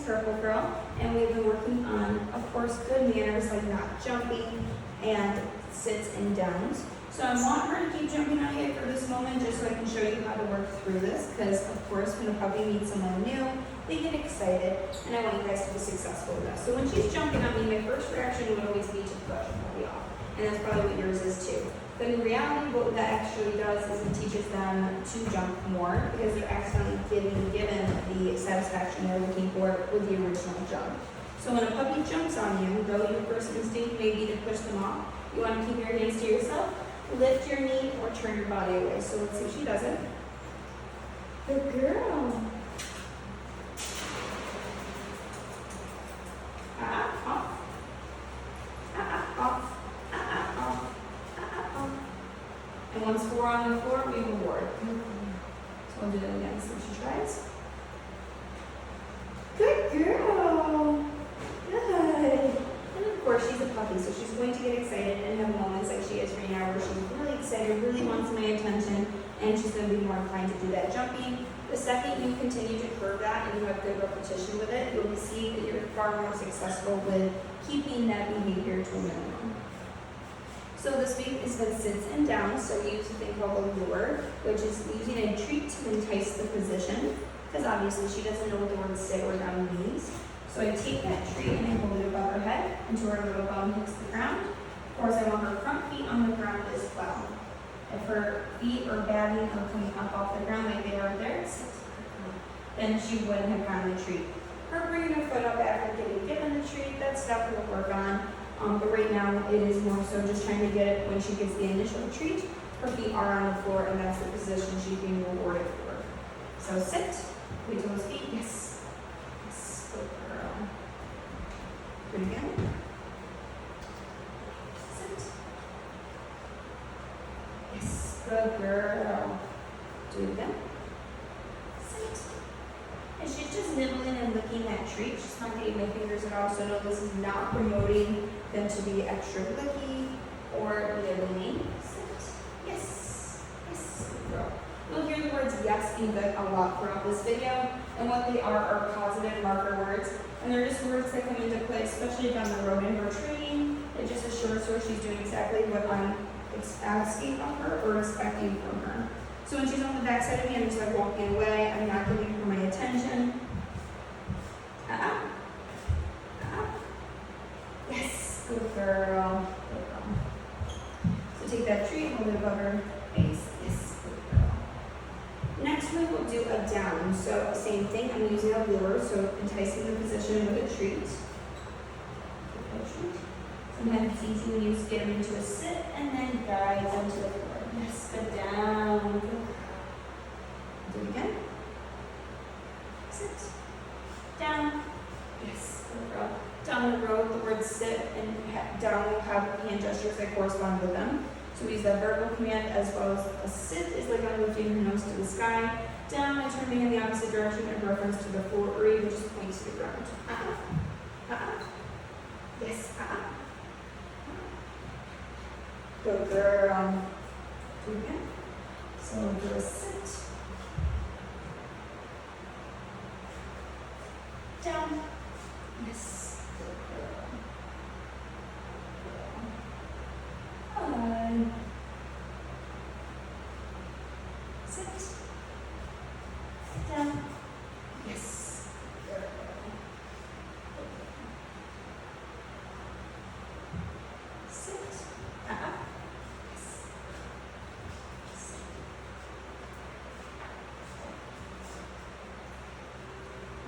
Purple Girl, and we've been working on, of course, good manners like not jumping and sits and downs. So I want her to keep jumping on you for this moment just so I can show you how to work through this, because of course when a puppy meets someone new, they get excited, and I want you guys to be successful with that. So when she's jumping on me, my first reaction would always be to push the puppy off, and that's probably what yours is too. But in reality, what that actually does is it teaches them to jump more because they're accidentally given the satisfaction they're looking for with the original jump. So when a puppy jumps on you, though your first instinct may be to push them off, you want to keep your hands to yourself, lift your knee, or turn your body away. So let's see if she does it. Good girl. Off. Off. And once we're on the floor, we reward. So we'll do that again. So she tries. Good girl. Good. And of course, she's a puppy, so she's going to get excited and have moments like she is right now where she's really excited, really wants my attention, and she's going to be more inclined to do that jumping. The second you continue to curve that and you have good repetition with it, you'll see that you're far more successful with keeping that behavior to a minimum. So this week is with sits and downs, so we use a thing called a lure, which is using a treat to entice the position, because obviously she doesn't know what the word sit or down means. So I take that treat and I hold it above her head until her little bum hits the ground. Of course, I want her front feet on the ground as well. If her feet are bagging or coming up off the ground like they are there, then she wouldn't have gotten the treat. Her bringing her foot up after getting given the treat, that's stuff we'll work on. But right now, it is more so just trying to get it when she gets the initial treat. Her feet are on the floor, and that's the position she's being rewarded for. So sit, wait till those feet, yes. Yes, good girl. Do it again. Sit. Yes, good girl. Do it again. Sit. And she's just nibbling and licking that treat. She's not getting my fingers at all, so no, this is not promoting them to be extra licky or nibbling. Sit. Yes. Yes. Good girl. You'll hear the words yes and good a lot throughout this video, and what they are positive marker words, and they're just words that come into play, especially down the road in her training. It just assures her she's doing exactly what I'm asking of her or expecting from her. So when she's on the back side of me, I'm just like walking away. I'm not giving her my attention. Yes, good girl. Good girl. So take that treat, hold it above her face. Yes, good girl. Next we will do a down. So same thing, I'm using a lure, so enticing the position with a treat. Sometimes it's easy when you get them into a sit and then guide them to the floor. Yes, good down. Do it again. Sit. Down. Yes, good girl. Down the road, the words sit and down will have hand gestures that correspond with them. So we use that verbal command as well as a sit is like I'm lifting her nose to the sky. Down, I turn me in the opposite direction in reference to the floor or even just point to the ground. Yes, Good girl. Do it again. So we'll do a sit. Down. Yes. Good girl. On. Sit. Down. Yes. Good girl. Sit.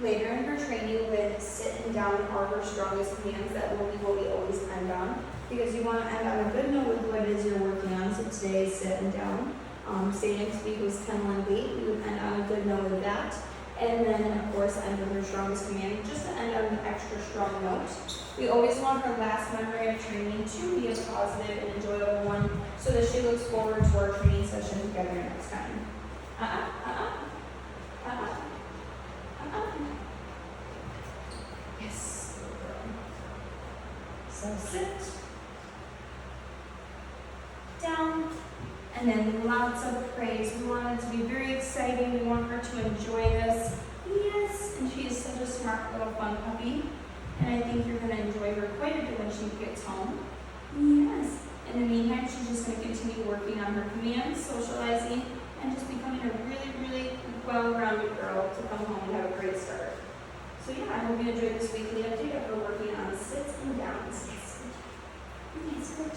Later in her training with sit and down are her strongest commands. That will be what we always end on, because you want to end on a good note with what it is you're working on. So today is sit and down. Say next week was kennel and wait. We would end on a good note with that. And then of course end with her strongest command, just to end on an extra strong note. We always want her last memory of training to be a positive and enjoyable one, so that she looks forward to our training session together next time. Yes, good girl. So sit, down, and then lots of praise. We want it to be very exciting. We want her to enjoy this. Yes, and she is such a smart little fun puppy. And I think you're going to enjoy her quite a bit when she gets home. Yes. In the meantime, she's just going to continue working on her commands, socializing, and just becoming a really, really well-rounded girl to come home and have a great start. So yeah, I hope you enjoyed this weekly update of her working on sits and downs. Yes, good.